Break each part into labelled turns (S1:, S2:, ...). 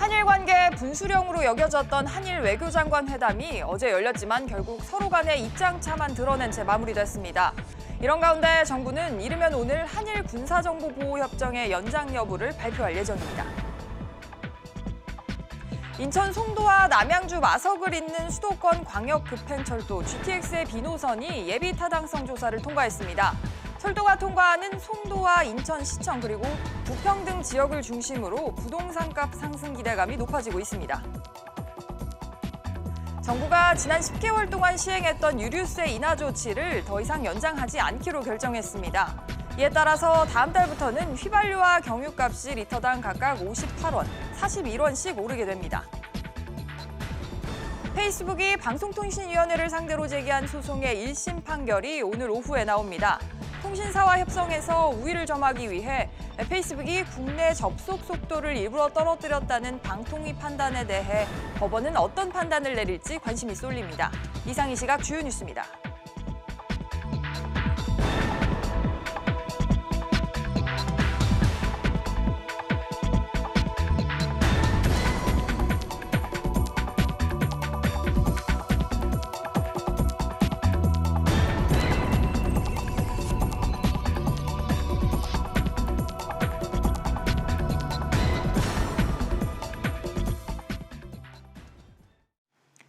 S1: 한일 관계 분수령으로 여겨졌던 한일 외교장관 회담이 어제 열렸지만 결국 서로 간의 입장차만 드러낸 채 마무리됐습니다. 이런 가운데 정부는 이르면 오늘 한일 군사정보보호협정의 연장 여부를 발표할 예정입니다. 인천 송도와 남양주 마석을 잇는 수도권 광역급행철도 GTX의 B노선이 예비 타당성 조사를 통과했습니다. 철도가 통과하는 송도와 인천시청 그리고 부평 등 지역을 중심으로 부동산값 상승 기대감이 높아지고 있습니다. 정부가 지난 10개월 동안 시행했던 유류세 인하 조치를 더 이상 연장하지 않기로 결정했습니다. 이에 따라서 다음 달부터는 휘발유와 경유값이 리터당 각각 58원, 41원씩 오르게 됩니다. 페이스북이 방송통신위원회를 상대로 제기한 소송의 1심 판결이 오늘 오후에 나옵니다. 통신사와 협상해서 우위를 점하기 위해 페이스북이 국내 접속 속도를 일부러 떨어뜨렸다는 방통위 판단에 대해 법원은 어떤 판단을 내릴지 관심이 쏠립니다. 이상 이 시각 주요 뉴스입니다.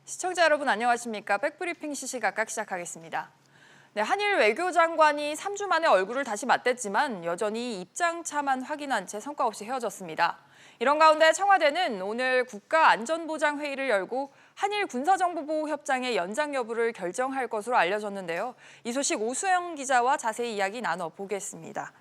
S1: 시청자 여러분 안녕하십니까? 백브리핑 시시각각 시작하겠습니다. 네, 한일 외교장관이 3주 만에 얼굴을 다시 맞댔지만 여전히 입장차만 확인한 채 성과 없이 헤어졌습니다. 이런 가운데 청와대는 오늘 국가안전보장회의를 열고 한일 군사정보보호협정의 연장 여부를 결정할 것으로 알려졌는데요. 이 소식 오수영 기자와 자세히 이야기 나눠보겠습니다.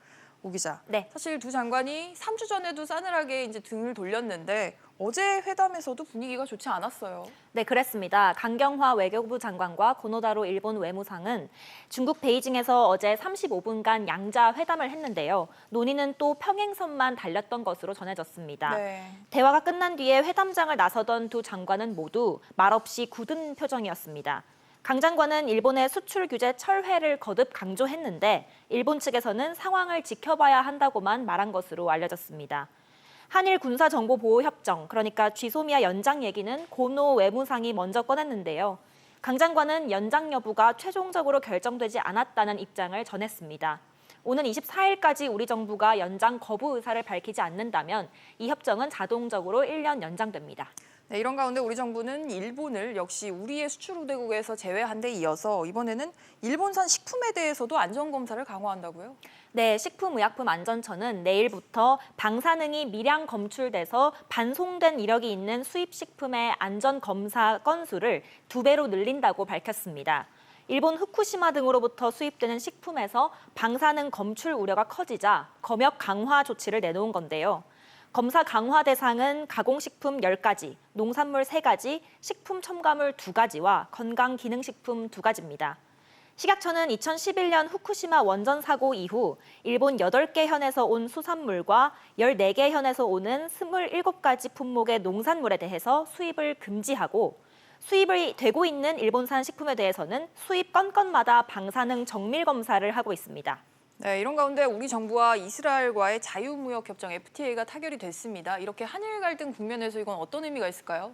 S1: 오 기자,
S2: 네.
S1: 사실 두 장관이 3주 전에도 싸늘하게 등을 돌렸는데 어제 회담에서도 분위기가 좋지 않았어요.
S2: 네, 그랬습니다. 강경화 외교부 장관과 고노다로 일본 외무상은 중국 베이징에서 어제 35분간 양자 회담을 했는데요. 논의는 또 평행선만 달렸던 것으로 전해졌습니다.
S1: 네.
S2: 대화가 끝난 뒤에 회담장을 나서던 두 장관은 모두 말없이 굳은 표정이었습니다. 강 장관은 일본의 수출 규제 철회를 거듭 강조했는데 일본 측에서는 상황을 지켜봐야 한다고만 말한 것으로 알려졌습니다. 한일 군사정보보호협정, 그러니까 쥐소미아 연장 얘기는 고노 외무상이 먼저 꺼냈는데요. 강 장관은 연장 여부가 최종적으로 결정되지 않았다는 입장을 전했습니다. 오는 24일까지 우리 정부가 연장 거부 의사를 밝히지 않는다면 이 협정은 자동적으로 1년 연장됩니다.
S1: 네, 이런 가운데 우리 정부는 일본을 역시 우리의 수출 우대국에서 제외한 데 이어서 이번에는 일본산 식품에 대해서도 안전검사를 강화한다고요?
S2: 네, 식품의약품안전처는 내일부터 방사능이 미량 검출돼서 반송된 이력이 있는 수입식품의 안전검사 건수를 2배로 늘린다고 밝혔습니다. 일본 후쿠시마 등으로부터 수입되는 식품에서 방사능 검출 우려가 커지자 검역 강화 조치를 내놓은 건데요. 검사 강화 대상은 가공식품 10가지, 농산물 3가지, 식품 첨가물 2가지와 건강기능식품 2가지입니다. 식약처는 2011년 후쿠시마 원전 사고 이후 일본 8개 현에서 온 수산물과 14개 현에서 오는 27가지 품목의 농산물에 대해서 수입을 금지하고 수입이 되고 있는 일본산 식품에 대해서는 수입 건건마다 방사능 정밀 검사를 하고 있습니다.
S1: 네, 이런 가운데 우리 정부와 이스라엘과의 자유무역협정 FTA가 타결이 됐습니다. 이렇게 한일 갈등 국면에서 이건 어떤 의미가 있을까요?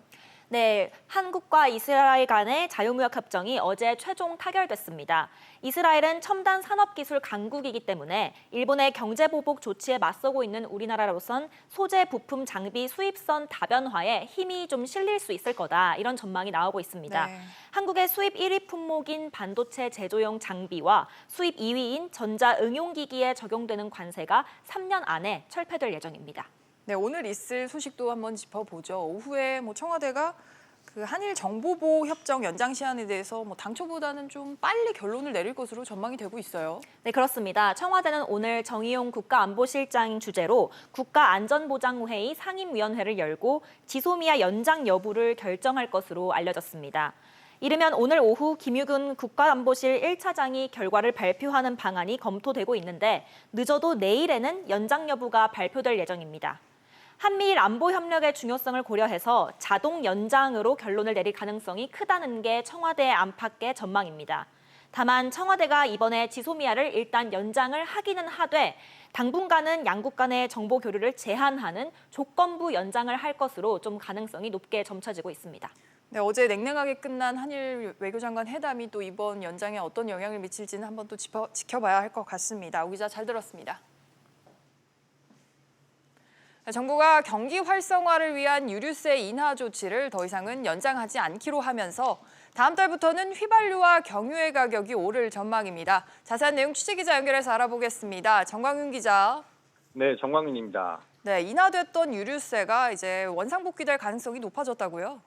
S2: 네, 한국과 이스라엘 간의 자유무역 협정이 어제 최종 타결됐습니다. 이스라엘은 첨단 산업기술 강국이기 때문에 일본의 경제보복 조치에 맞서고 있는 우리나라로선 소재, 부품, 장비 수입선 다변화에 힘이 좀 실릴 수 있을 거다, 이런 전망이 나오고 있습니다.
S1: 네.
S2: 한국의 수입 1위 품목인 반도체 제조용 장비와 수입 2위인 전자응용기기에 적용되는 관세가 3년 안에 철폐될 예정입니다.
S1: 네, 오늘 있을 소식도 한번 짚어보죠. 오후에 청와대가 한일 정보보호협정 연장 시한에 대해서 당초보다는 좀 빨리 결론을 내릴 것으로 전망이 되고 있어요.
S2: 네, 그렇습니다. 청와대는 오늘 정의용 국가안보실장 주재로 국가안전보장회의 상임위원회를 열고 지소미아 연장 여부를 결정할 것으로 알려졌습니다. 이르면 오늘 오후 김유근 국가안보실 1차장이 결과를 발표하는 방안이 검토되고 있는데 늦어도 내일에는 연장 여부가 발표될 예정입니다. 한미일 안보 협력의 중요성을 고려해서 자동 연장으로 결론을 내릴 가능성이 크다는 게 청와대 안팎의 전망입니다. 다만 청와대가 이번에 지소미아를 일단 연장을 하기는 하되 당분간은 양국 간의 정보 교류를 제한하는 조건부 연장을 할 것으로 좀 가능성이 높게 점쳐지고 있습니다.
S1: 네, 어제 냉랭하게 끝난 한일 외교장관 회담이 또 이번 연장에 어떤 영향을 미칠지는 한번 또 지켜봐야 할 것 같습니다. 오 기자 잘 들었습니다. 정부가 경기 활성화를 위한 유류세 인하 조치를 더 이상은 연장하지 않기로 하면서 다음 달부터는 휘발유와 경유의 가격이 오를 전망입니다. 자세한 내용 취재기자 연결해서 알아보겠습니다. 정광윤 기자.
S3: 네, 정광윤입니다.
S1: 네, 인하됐던 유류세가 이제 원상복귀될 가능성이 높아졌다고요?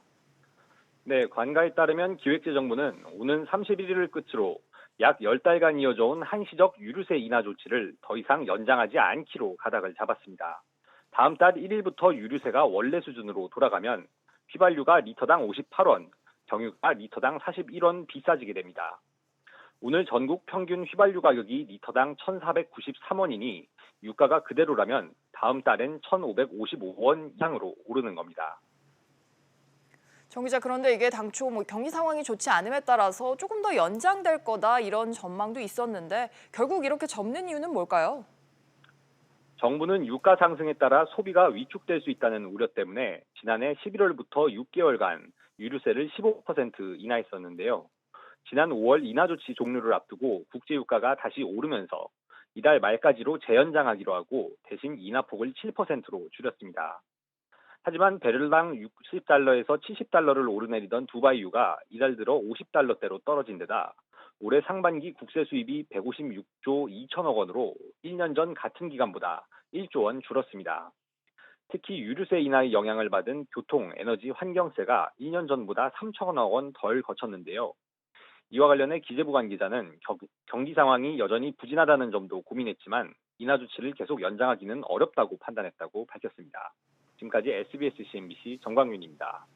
S3: 네, 관가에 따르면 기획재정부는 오는 31일을 끝으로 약 10달간 이어져 온 한시적 유류세 인하 조치를 더 이상 연장하지 않기로 가닥을 잡았습니다. 다음 달 1일부터 유류세가 원래 수준으로 돌아가면 휘발유가 리터당 58원, 경유가 리터당 41원 비싸지게 됩니다. 오늘 전국 평균 휘발유 가격이 리터당 1,493원이니 유가가 그대로라면 다음 달엔 1,555원 이상으로 오르는 겁니다.
S1: 정 기자, 그런데 이게 당초 경기 상황이 좋지 않음에 따라서 조금 더 연장될 거다 이런 전망도 있었는데 결국 이렇게 접는 이유는 뭘까요?
S3: 정부는 유가 상승에 따라 소비가 위축될 수 있다는 우려 때문에 지난해 11월부터 6개월간 유류세를 15% 인하했었는데요. 지난 5월 인하 조치 종료를 앞두고 국제유가가 다시 오르면서 이달 말까지로 재연장하기로 하고 대신 인하폭을 7%로 줄였습니다. 하지만 배럴당 60달러에서 70달러를 오르내리던 두바이유가 이달 들어 50달러대로 떨어진 데다 올해 상반기 국세 수입이 156조 2천억 원으로 1년 전 같은 기간보다 1조 원 줄었습니다. 특히 유류세 인하의 영향을 받은 교통, 에너지, 환경세가 2년 전보다 3천억 원 덜 거쳤는데요. 이와 관련해 기재부 관계자는 경기 상황이 여전히 부진하다는 점도 고민했지만 인하 조치를 계속 연장하기는 어렵다고 판단했다고 밝혔습니다. 지금까지 SBS CNBC 정광윤입니다.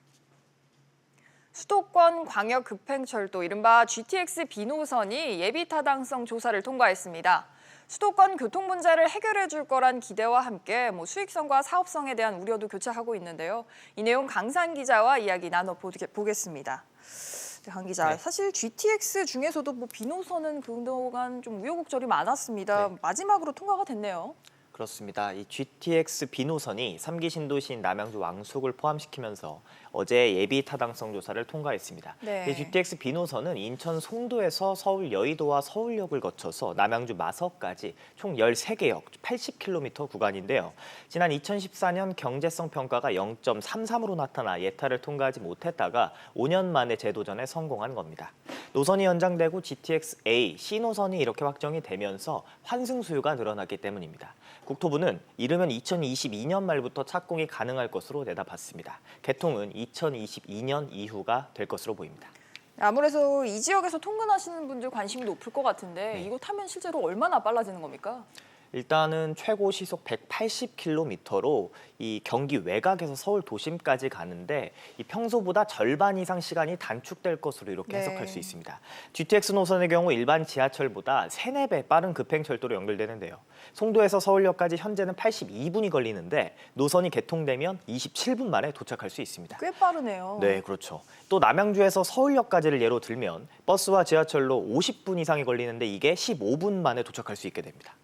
S1: 수도권 광역 급행철도 이른바 GTX 비노선이 예비 타당성 조사를 통과했습니다. 수도권 교통 문제를 해결해 줄 거란 기대와 함께 수익성과 사업성에 대한 우려도 교차하고 있는데요. 이 내용 강산 기자와 이야기 나눠보겠습니다. 강 기자, 사실 GTX 중에서도 비노선은 그동안 좀 우여곡절이 많았습니다. 마지막으로 통과가 됐네요.
S4: 그렇습니다. 이 GTX 비노선이 3기 신도시인 남양주 왕숙을 포함시키면서 어제 예비 타당성 조사를 통과했습니다.
S1: 네.
S4: 이 GTX 비노선은 인천 송도에서 서울 여의도와 서울역을 거쳐서 남양주 마서까지 총 13개역 80km 구간인데요. 지난 2014년 경제성 평가가 0.33으로 나타나 예타를 통과하지 못했다가 5년 만에 재도전에 성공한 겁니다. 노선이 연장되고 GTX-A, C노선이 이렇게 확정이 되면서 환승 수요가 늘어났기 때문입니다. 국토부는 이르면 2022년 말부터 착공이 가능할 것으로 내다봤습니다. 개통은 2022년 이후가 될 것으로 보입니다.
S1: 아무래도 이 지역에서 통근하시는 분들 관심이 높을 것 같은데 이거 타면 실제로 얼마나 빨라지는 겁니까?
S4: 일단은 최고 시속 180km로 이 경기 외곽에서 서울 도심까지 가는데 이 평소보다 절반 이상 시간이 단축될 것으로 이렇게 해석할 수 있습니다. GTX 노선의 경우 일반 지하철보다 3, 4배 빠른 급행철도로 연결되는데요. 송도에서 서울역까지 현재는 82분이 걸리는데 노선이 개통되면 27분 만에 도착할 수 있습니다.
S1: 꽤 빠르네요.
S4: 네, 그렇죠. 또 남양주에서 서울역까지를 예로 들면 버스와 지하철로 50분 이상이 걸리는데 이게 15분 만에 도착할 수 있게 됩니다.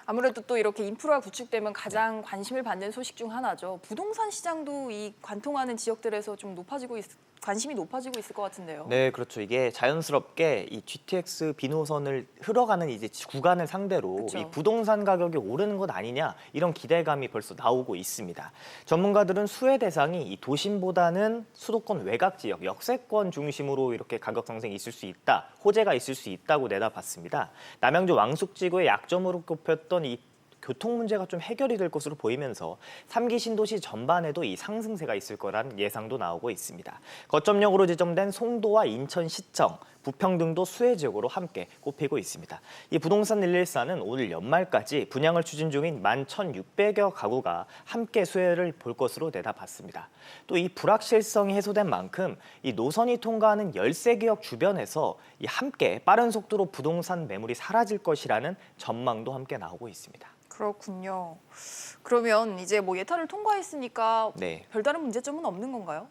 S1: 아무래도 또 이렇게 인프라가 구축되면 가장 관심을 받는 소식 중 하나죠. 부동산 시장도 이 관통하는 지역들에서 좀 관심이 높아지고 있을 것 같은데요.
S4: 네, 그렇죠. 이게 자연스럽게 이 GTX 비노선을 흘러가는 이제 구간을 상대로
S1: 그렇죠.
S4: 이 부동산 가격이 오르는 것 아니냐 이런 기대감이 벌써 나오고 있습니다. 전문가들은 수혜 대상이 이 도심보다는 수도권 외곽 지역, 역세권 중심으로 이렇게 가격 상승이 있을 수 있다, 호재가 있을 수 있다고 내다봤습니다. 남양주 왕숙지구의 약점으로 꼽혔던 이 교통 문제가 좀 해결이 될 것으로 보이면서 3기 신도시 전반에도 이 상승세가 있을 거란 예상도 나오고 있습니다. 거점역으로 지정된 송도와 인천시청, 부평 등도 수혜 지역으로 함께 꼽히고 있습니다. 이 부동산 114는 오늘 연말까지 분양을 추진 중인 11,600여 가구가 함께 수혜를 볼 것으로 내다봤습니다. 또 이 불확실성이 해소된 만큼 이 노선이 통과하는 13개역 주변에서 이 함께 빠른 속도로 부동산 매물이 사라질 것이라는 전망도 함께 나오고 있습니다.
S1: 그렇군요. 그러면 이제 예타를 통과했으니까
S4: 네.
S1: 별다른 문제점은 없는 건가요?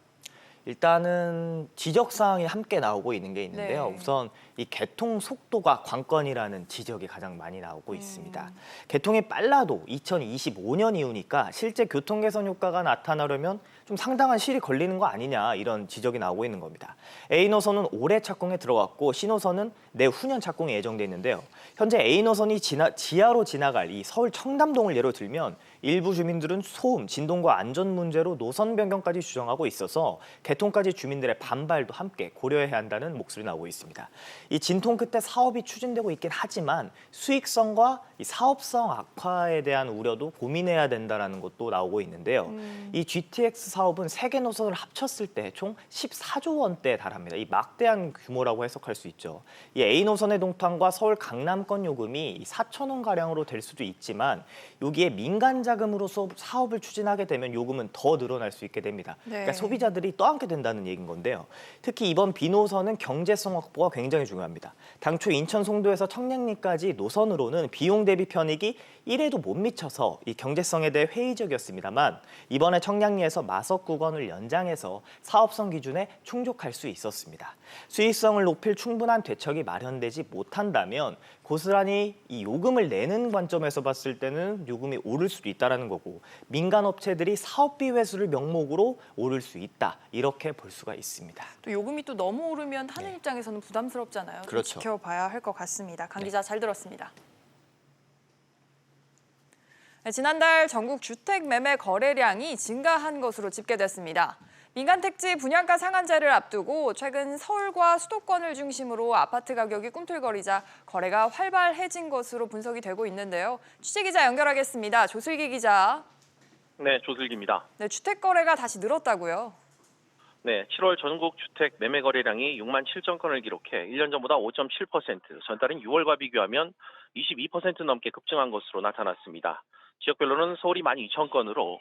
S4: 일단은 지적사항이 함께 나오고 있는 게 있는데요.
S1: 네.
S4: 우선 이 개통 속도가 관건이라는 지적이 가장 많이 나오고 있습니다. 개통이 빨라도 2025년 이후니까 실제 교통 개선 효과가 나타나려면 좀 상당한 시일이 걸리는 거 아니냐 이런 지적이 나오고 있는 겁니다. A 노선은 올해 착공에 들어갔고 C노선은 내후년 착공이 예정돼 있는데요. 현재 A 노선이 지하로 지나갈 이 서울 청담동을 예로 들면 일부 주민들은 소음, 진동과 안전 문제로 노선 변경까지 주장하고 있어서 개통까지 주민들의 반발도 함께 고려해야 한다는 목소리 나오고 있습니다. 이 진통 끝에 사업이 추진되고 있긴 하지만 수익성과 이 사업성 악화에 대한 우려도 고민해야 된다는 것도 나오고 있는데요. 이 GTX 사업은 3개 노선을 합쳤을 때 총 14조 원대에 달합니다. 이 막대한 규모라고 해석할 수 있죠. 이 A 노선의 동탄과 서울 강남권 요금이 4천 원 가량으로 될 수도 있지만 여기에 민간 자금으로서 사업을 추진하게 되면 요금은 더 늘어날 수 있게 됩니다.
S1: 네.
S4: 그러니까 소비자들이 떠안게 된다는 얘기인 건데요. 특히 이번 B 노선은 경제성 확보가 굉장히 중요합니다. 당초 인천 송도에서 청량리까지 노선으로는 비용 대비 편익이 1에도 못 미쳐서 이 경제성에 대해 회의적이었습니다만 이번에 청량리에서 마석 구간을 연장해서 사업성 기준에 충족할 수 있었습니다. 수익성을 높일 충분한 대책이 마련되지 못한다면 고스란히 이 요금을 내는 관점에서 봤을 때는 요금이 오를 수도 있다는 거고 민간 업체들이 사업비 회수를 명목으로 오를 수 있다 이렇게 볼 수가 있습니다.
S1: 또 요금이 또 너무 오르면 하는 입장에서는 부담스럽잖아요. 좀
S4: 그렇죠.
S1: 지켜봐야 할 것 같습니다. 강 기자 잘 들었습니다. 네, 지난달 전국 주택 매매 거래량이 증가한 것으로 집계됐습니다. 민간 택지 분양가 상한제를 앞두고 최근 서울과 수도권을 중심으로 아파트 가격이 꿈틀거리자 거래가 활발해진 것으로 분석이 되고 있는데요. 취재기자 연결하겠습니다. 조슬기 기자.
S5: 네, 조슬기입니다.
S1: 네, 주택 거래가 다시 늘었다고요?
S5: 네, 7월 전국 주택 매매 거래량이 6만 7천 건을 기록해 1년 전보다 5.7%, 전달인 6월과 비교하면 22% 넘게 급증한 것으로 나타났습니다. 지역별로는 서울이 12,000건으로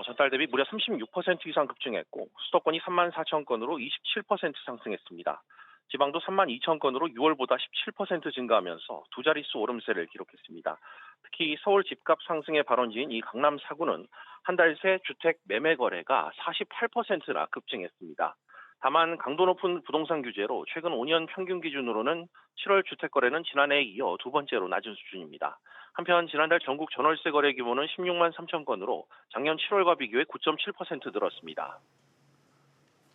S5: 전달 대비 무려 36% 이상 급증했고 수도권이 3만 4천 건으로 27% 상승했습니다. 지방도 3만 2천 건으로 6월보다 17% 증가하면서 두 자릿수 오름세를 기록했습니다. 특히 서울 집값 상승의 발원지인 이 강남 4구는 한 달 새 주택 매매 거래가 48%나 급증했습니다. 다만 강도 높은 부동산 규제로 최근 5년 평균 기준으로는 7월 주택 거래는 지난해에 이어 두 번째로 낮은 수준입니다. 한편 지난달 전국 전월세 거래 규모는 16만 3천 건으로 작년 7월과 비교해 9.7% 늘었습니다.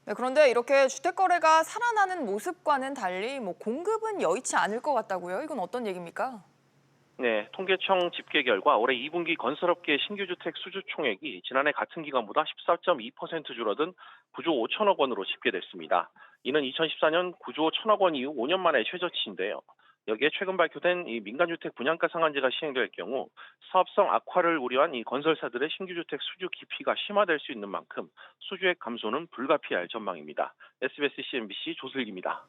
S1: 네, 그런데 이렇게 주택 거래가 살아나는 모습과는 달리 공급은 여의치 않을 것 같다고요? 이건 어떤 얘기입니까?
S5: 네, 통계청 집계 결과 올해 2분기 건설업계 신규주택 수주 총액이 지난해 같은 기간보다 14.2% 줄어든 9조 5천억 원으로 집계됐습니다. 이는 2014년 9조 1천억 원 이후 5년 만의 최저치인데요. 여기에 최근 발표된 이 민간주택 분양가 상한제가 시행될 경우 사업성 악화를 우려한 이 건설사들의 신규주택 수주 기피가 심화될 수 있는 만큼 수주액 감소는 불가피할 전망입니다. SBS CNBC 조슬기입니다.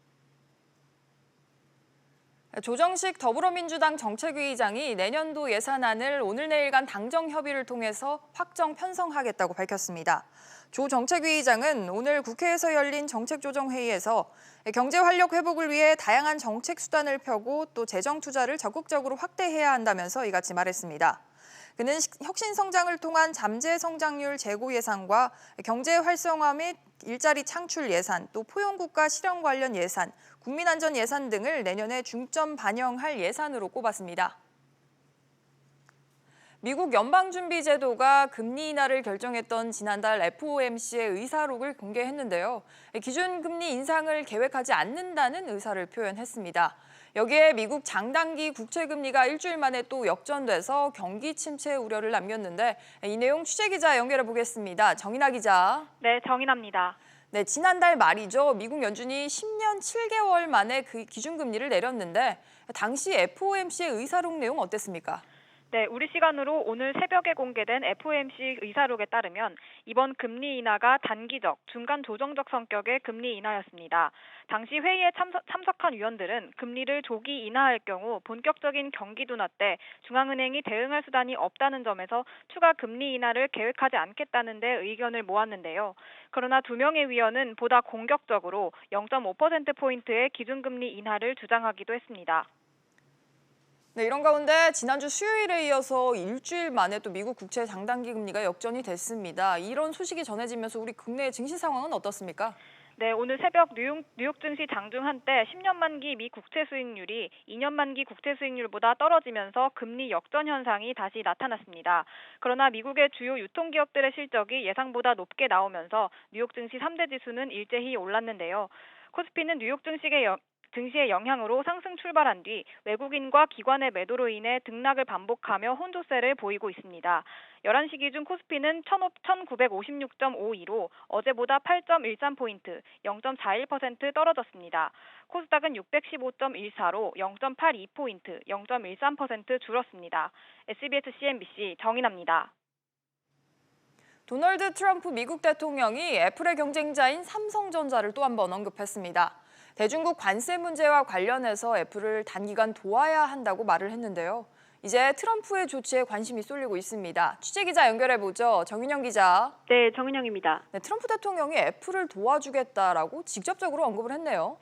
S1: 조정식 더불어민주당 정책위의장이 내년도 예산안을 오늘 내일간 당정 협의를 통해서 확정 편성하겠다고 밝혔습니다. 조 정책위의장은 오늘 국회에서 열린 정책조정회의에서 경제 활력 회복을 위해 다양한 정책 수단을 펴고 또 재정 투자를 적극적으로 확대해야 한다면서 이같이 말했습니다. 그는 혁신 성장을 통한 잠재 성장률 제고 예산과 경제 활성화 및 일자리 창출 예산, 또 포용국가 실현 관련 예산, 국민안전 예산 등을 내년에 중점 반영할 예산으로 꼽았습니다. 미국 연방준비제도가 금리 인하를 결정했던 지난달 FOMC의 의사록을 공개했는데요. 기준금리 인상을 계획하지 않는다는 의사를 표현했습니다. 여기에 미국 장단기 국채금리가 일주일 만에 또 역전돼서 경기 침체 우려를 남겼는데 이 내용 취재기자 연결해 보겠습니다. 정인아 기자.
S6: 네, 정인아입니다.
S1: 네, 지난달 말이죠. 미국 연준이 10년 7개월 만에 그 기준금리를 내렸는데 당시 FOMC의 의사록 내용 어땠습니까?
S6: 네, 우리 시간으로 오늘 새벽에 공개된 FOMC 의사록에 따르면 이번 금리 인하가 단기적, 중간 조정적 성격의 금리 인하였습니다. 당시 회의에 참석한 위원들은 금리를 조기 인하할 경우 본격적인 경기 둔화 때 중앙은행이 대응할 수단이 없다는 점에서 추가 금리 인하를 계획하지 않겠다는 데 의견을 모았는데요. 그러나 두 명의 위원은 보다 공격적으로 0.5%포인트의 기준금리 인하를 주장하기도 했습니다.
S1: 네, 이런 가운데 지난주 수요일에 이어서 일주일 만에 또 미국 국채 장단기 금리가 역전이 됐습니다. 이런 소식이 전해지면서 우리 국내 증시 상황은 어떻습니까?
S6: 네, 오늘 새벽 뉴욕 증시 장중 한때 10년 만기 미 국채 수익률이 2년 만기 국채 수익률보다 떨어지면서 금리 역전 현상이 다시 나타났습니다. 그러나 미국의 주요 유통기업들의 실적이 예상보다 높게 나오면서 뉴욕 증시 3대 지수는 일제히 올랐는데요. 코스피는 뉴욕 증시의 영향으로 상승 출발한 뒤 외국인과 기관의 매도로 인해 등락을 반복하며 혼조세를 보이고 있습니다. 11시 기준 코스피는 1956.52로 어제보다 8.13포인트, 0.41% 떨어졌습니다. 코스닥은 615.14로 0.82포인트, 0.13% 줄었습니다. SBS CNBC 정인아입니다.
S1: 도널드 트럼프 미국 대통령이 애플의 경쟁자인 삼성전자를 또 한 번 언급했습니다. 대중국 관세 문제와 관련해서 애플을 단기간 도와야 한다고 말을 했는데요. 이제 트럼프의 조치에 관심이 쏠리고 있습니다. 취재기자 연결해보죠. 정윤영 기자.
S7: 네, 정은영입니다.
S1: 네, 트럼프 대통령이 애플을 도와주겠다라고 직접적으로 언급을 했네요.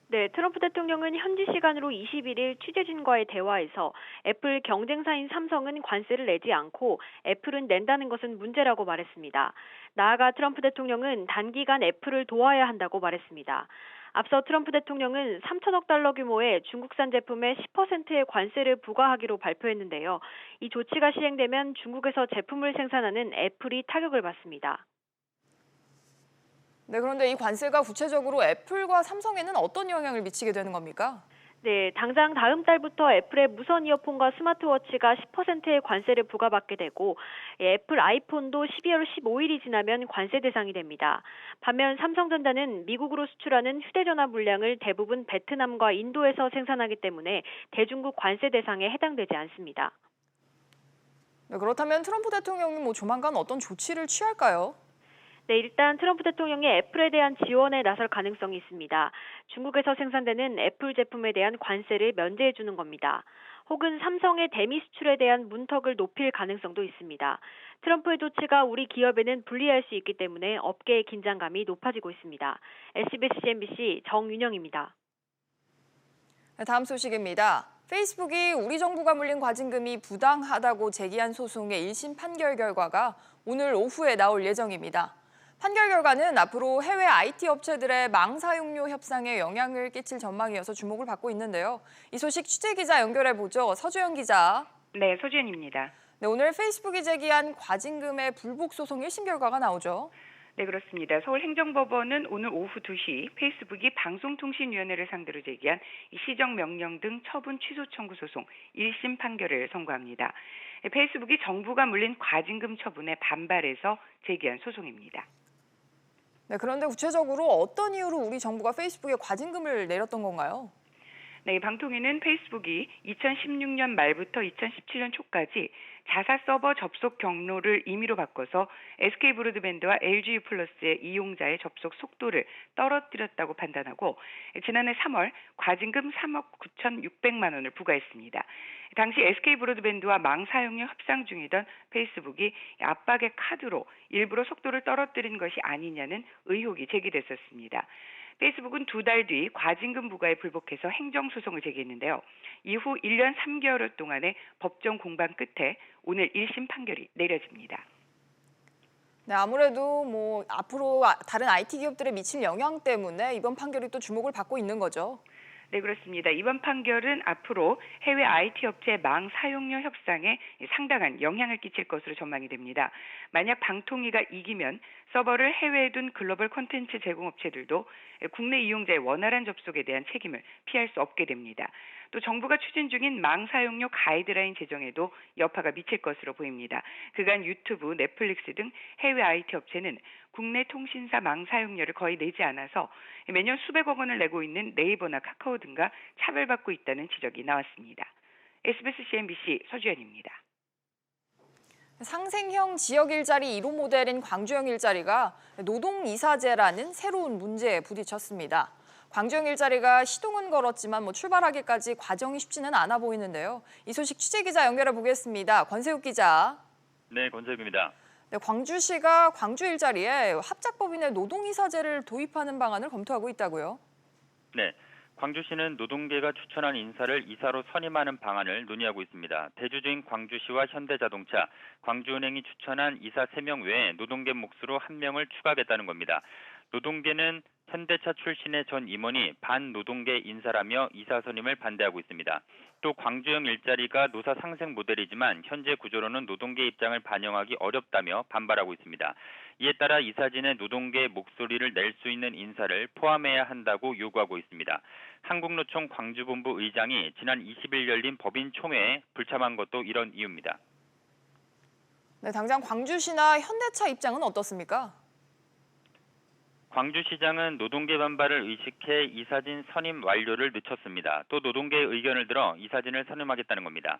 S7: 네, 트럼프 대통령은 현지 시간으로 21일 취재진과의 대화에서 애플 경쟁사인 삼성은 관세를 내지 않고 애플은 낸다는 것은 문제라고 말했습니다. 나아가 트럼프 대통령은 단기간 애플을 도와야 한다고 말했습니다. 앞서 트럼프 대통령은 3천억 달러 규모의 중국산 제품에 10%의 관세를 부과하기로 발표했는데요. 이 조치가 시행되면 중국에서 제품을 생산하는 애플이 타격을 받습니다.
S1: 네, 그런데 이 관세가 구체적으로 애플과 삼성에는 어떤 영향을 미치게 되는 겁니까?
S7: 네, 당장 다음 달부터 애플의 무선 이어폰과 스마트워치가 10%의 관세를 부과받게 되고 애플 아이폰도 12월 15일이 지나면 관세 대상이 됩니다. 반면 삼성전자는 미국으로 수출하는 휴대전화 물량을 대부분 베트남과 인도에서 생산하기 때문에 대중국 관세 대상에 해당되지 않습니다.
S1: 네, 그렇다면 트럼프 대통령이 조만간 어떤 조치를 취할까요?
S7: 네, 일단 트럼프 대통령이 애플에 대한 지원에 나설 가능성이 있습니다. 중국에서 생산되는 애플 제품에 대한 관세를 면제해 주는 겁니다. 혹은 삼성의 대미 수출에 대한 문턱을 높일 가능성도 있습니다. 트럼프의 조치가 우리 기업에는 불리할 수 있기 때문에 업계의 긴장감이 높아지고 있습니다. SBS CNBC 정윤영입니다.
S1: 네, 다음 소식입니다. 페이스북이 우리 정부가 물린 과징금이 부당하다고 제기한 소송의 1심 판결 결과가 오늘 오후에 나올 예정입니다. 판결 결과는 앞으로 해외 IT 업체들의 망 사용료 협상에 영향을 끼칠 전망이어서 주목을 받고 있는데요. 이 소식 취재기자 연결해보죠. 서주영 기자.
S8: 네, 소주연입니다.
S1: 네, 오늘 페이스북이 제기한 과징금의 불복 소송 1심 결과가 나오죠.
S8: 네, 그렇습니다. 서울행정법원은 오늘 오후 2시 페이스북이 방송통신위원회를 상대로 제기한 시정명령 등 처분 취소 청구 소송 1심 판결을 선고합니다. 페이스북이 정부가 물린 과징금 처분에 반발해서 제기한 소송입니다.
S1: 네, 그런데 구체적으로 어떤 이유로 우리 정부가 페이스북에 과징금을 내렸던 건가요?
S8: 네, 방통위는 페이스북이 2016년 말부터 2017년 초까지 자사 서버 접속 경로를 임의로 바꿔서 SK 브로드밴드와 LG U+의 이용자의 접속 속도를 떨어뜨렸다고 판단하고 지난해 3월 과징금 3억 9,600만 원을 부과했습니다. 당시 SK 브로드밴드와 망 사용료 협상 중이던 페이스북이 압박의 카드로 일부러 속도를 떨어뜨린 것이 아니냐는 의혹이 제기됐었습니다. 페이스북은 2달 뒤 과징금 부과에 불복해서 행정소송을 제기했는데요. 이후 1년 3개월 동안의 법정 공방 끝에 오늘 1심 판결이 내려집니다.
S1: 네, 아무래도 앞으로 다른 IT 기업들에 미칠 영향 때문에 이번 판결이 또 주목을 받고 있는 거죠.
S8: 네, 그렇습니다. 이번 판결은 앞으로 해외 IT 업체 망 사용료 협상에 상당한 영향을 끼칠 것으로 전망이 됩니다. 만약 방통위가 이기면 서버를 해외에 둔 글로벌 콘텐츠 제공업체들도 국내 이용자의 원활한 접속에 대한 책임을 피할 수 없게 됩니다. 또 정부가 추진 중인 망 사용료 가이드라인 제정에도 여파가 미칠 것으로 보입니다. 그간 유튜브, 넷플릭스 등 해외 IT 업체는 국내 통신사 망 사용료를 거의 내지 않아서 매년 수백억 원을 내고 있는 네이버나 카카오 등과 차별받고 있다는 지적이 나왔습니다. SBS CNBC 서주연입니다.
S1: 상생형 지역 일자리 1호 모델인 광주형 일자리가 노동이사제라는 새로운 문제에 부딪혔습니다. 광주형 일자리가 시동은 걸었지만 출발하기까지 과정이 쉽지는 않아 보이는데요. 이 소식 취재기자 연결해 보겠습니다. 권세욱 기자.
S9: 네, 권세욱입니다.
S1: 네, 광주시가 광주 일자리에 합작법인의 노동이사제를 도입하는 방안을 검토하고 있다고요?
S9: 네, 광주시는 노동계가 추천한 인사를 이사로 선임하는 방안을 논의하고 있습니다. 대주주인 광주시와 현대자동차, 광주은행이 추천한 이사 3명 외에 노동계 몫으로 1명을 추가하겠다는 겁니다. 노동계는 현대차 출신의 전 임원이 반노동계 인사라며 이사 선임을 반대하고 있습니다. 또 광주형 일자리가 노사 상생 모델이지만 현재 구조로는 노동계 입장을 반영하기 어렵다며 반발하고 있습니다. 이에 따라 이사진의 노동계의 목소리를 낼 수 있는 인사를 포함해야 한다고 요구하고 있습니다. 한국노총 광주본부 의장이 지난 20일 열린 법인 총회에 불참한 것도 이런 이유입니다.
S1: 네, 당장 광주시나 현대차 입장은 어떻습니까?
S9: 광주시장은 노동계 반발을 의식해 이사진 선임 완료를 늦췄습니다. 또 노동계의 의견을 들어 이사진을 선임하겠다는 겁니다.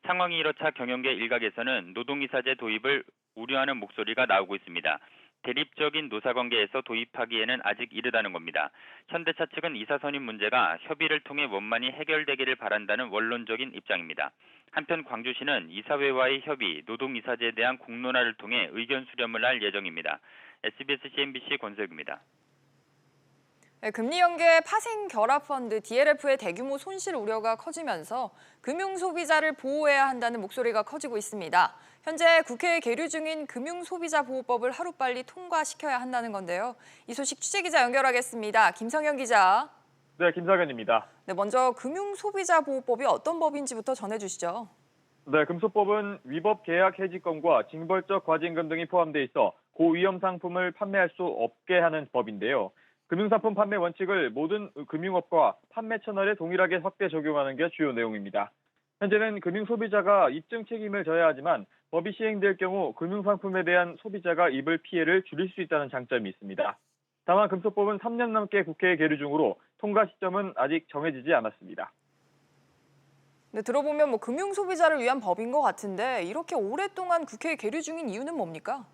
S9: 상황이 이렇자 경영계 일각에서는 노동이사제 도입을 우려하는 목소리가 나오고 있습니다. 대립적인 노사관계에서 도입하기에는 아직 이르다는 겁니다. 현대차 측은 이사 선임 문제가 협의를 통해 원만히 해결되기를 바란다는 원론적인 입장입니다. 한편 광주시는 이사회와의 협의, 노동이사제에 대한 공론화를 통해 의견 수렴을 할 예정입니다. SBS CNBC 권석입니다.
S1: 네, 금리 연계 파생 결합 펀드 DLF의 대규모 손실 우려가 커지면서 금융 소비자를 보호해야 한다는 목소리가 커지고 있습니다. 현재 국회에 계류 중인 금융소비자보호법을 하루빨리 통과시켜야 한다는 건데요. 이 소식 취재기자 연결하겠습니다. 김성현 기자.
S10: 네, 김성현입니다.
S1: 네, 먼저 금융소비자보호법이 어떤 법인지부터 전해주시죠.
S10: 네, 금소법은 위법 계약 해지권과 징벌적 과징금 등이 포함돼 있어 고위험 상품을 판매할 수 없게 하는 법인데요. 금융상품 판매 원칙을 모든 금융업과 판매 채널에 동일하게 확대 적용하는 게 주요 내용입니다. 현재는 금융소비자가 입증 책임을 져야 하지만 법이 시행될 경우 금융상품에 대한 소비자가 입을 피해를 줄일 수 있다는 장점이 있습니다. 다만 금소법은 3년 넘게 국회에 계류 중으로 통과 시점은 아직 정해지지 않았습니다.
S1: 네, 들어보면 금융 소비자를 위한 법인 것 같은데 이렇게 오랫동안 국회에 계류 중인 이유는 뭡니까?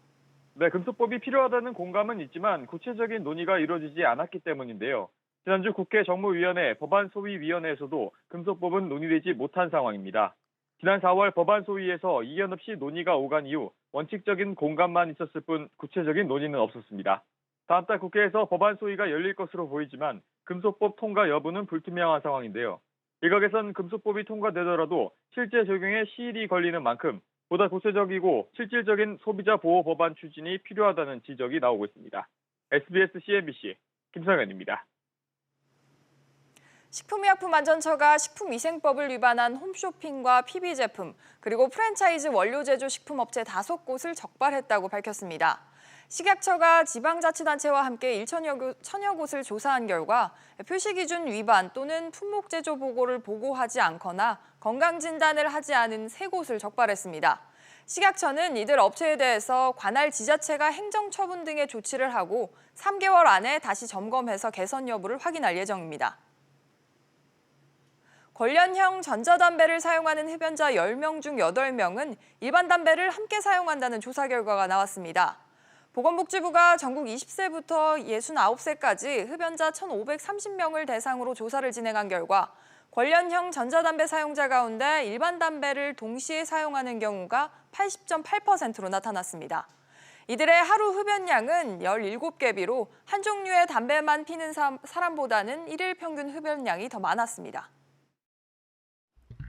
S10: 네, 금소법이 필요하다는 공감은 있지만 구체적인 논의가 이루어지지 않았기 때문인데요. 지난주 국회 정무위원회 법안소위위원회에서도 금소법은 논의되지 못한 상황입니다. 지난 4월 법안소위에서 이견 없이 논의가 오간 이후 원칙적인 공감만 있었을 뿐 구체적인 논의는 없었습니다. 다음 달 국회에서 법안소위가 열릴 것으로 보이지만 금소법 통과 여부는 불투명한 상황인데요. 일각에선 금소법이 통과되더라도 실제 적용에 시일이 걸리는 만큼 보다 구체적이고 실질적인 소비자 보호 법안 추진이 필요하다는 지적이 나오고 있습니다. SBS CNBC 김성현입니다.
S1: 식품의약품안전처가 식품위생법을 위반한 홈쇼핑과 PB 제품, 그리고 프랜차이즈 원료 제조 식품업체 5곳을 적발했다고 밝혔습니다. 식약처가 지방자치단체와 함께 1천여 곳을 조사한 결과 표시기준 위반 또는 품목 제조 보고를 보고하지 않거나 건강진단을 하지 않은 3곳을 적발했습니다. 식약처는 이들 업체에 대해서 관할 지자체가 행정처분 등의 조치를 하고 3개월 안에 다시 점검해서 개선 여부를 확인할 예정입니다. 관련형 전자담배를 사용하는 흡연자 10명 중 8명은 일반 담배를 함께 사용한다는 조사 결과가 나왔습니다. 보건복지부가 전국 20세부터 69세까지 흡연자 1,530명을 대상으로 조사를 진행한 결과 관련형 전자담배 사용자 가운데 일반 담배를 동시에 사용하는 경우가 80.8%로 나타났습니다. 이들의 하루 흡연량은 17개비로 한 종류의 담배만 피는 사람보다는 일일 평균 흡연량이 더 많았습니다.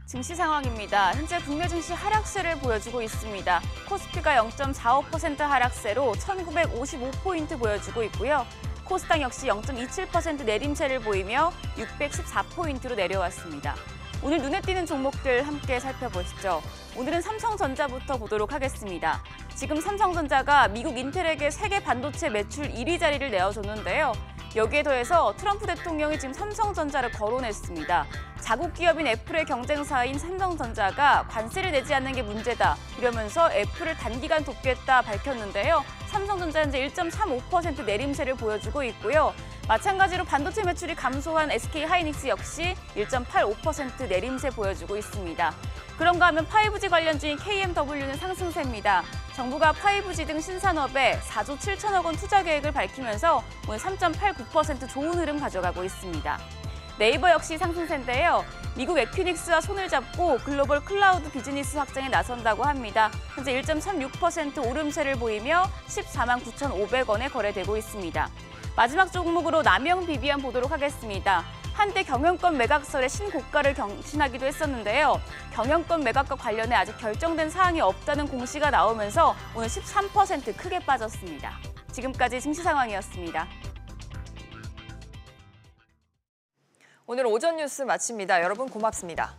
S11: 증시 상황입니다. 현재 국내 증시 하락세를 보여주고 있습니다. 코스피가 0.45% 하락세로 1955포인트 보여주고 있고요. 코스닥 역시 0.27% 내림세를 보이며 614포인트로 내려왔습니다. 오늘 눈에 띄는 종목들 함께 살펴보시죠. 오늘은 삼성전자부터 보도록 하겠습니다. 지금 삼성전자가 미국 인텔에게 세계 반도체 매출 1위 자리를 내어줬는데요. 여기에 더해서 트럼프 대통령이 지금 삼성전자를 거론했습니다. 자국 기업인 애플의 경쟁사인 삼성전자가 관세를 내지 않는 게 문제다. 이러면서 애플을 단기간 돕겠다 밝혔는데요. 삼성전자 현재 1.35% 내림세를 보여주고 있고요. 마찬가지로 반도체 매출이 감소한 SK하이닉스 역시 1.85% 내림세 보여주고 있습니다. 그런가 하면 5G 관련주인 KMW는 상승세입니다. 정부가 5G 등 신산업에 4조 7천억 원 투자 계획을 밝히면서 오늘 3.89% 좋은 흐름 가져가고 있습니다. 네이버 역시 상승세인데요. 미국 에퀴닉스와 손을 잡고 글로벌 클라우드 비즈니스 확장에 나선다고 합니다. 현재 1.36% 오름세를 보이며 14만 9,500원에 거래되고 있습니다. 마지막 종목으로 남영 비비안 보도록 하겠습니다. 한때 경영권 매각설의 신고가를 경신하기도 했었는데요. 경영권 매각과 관련해 아직 결정된 사항이 없다는 공시가 나오면서 오늘 13% 크게 빠졌습니다. 지금까지 증시 상황이었습니다.
S1: 오늘 오전 뉴스 마칩니다. 여러분 고맙습니다.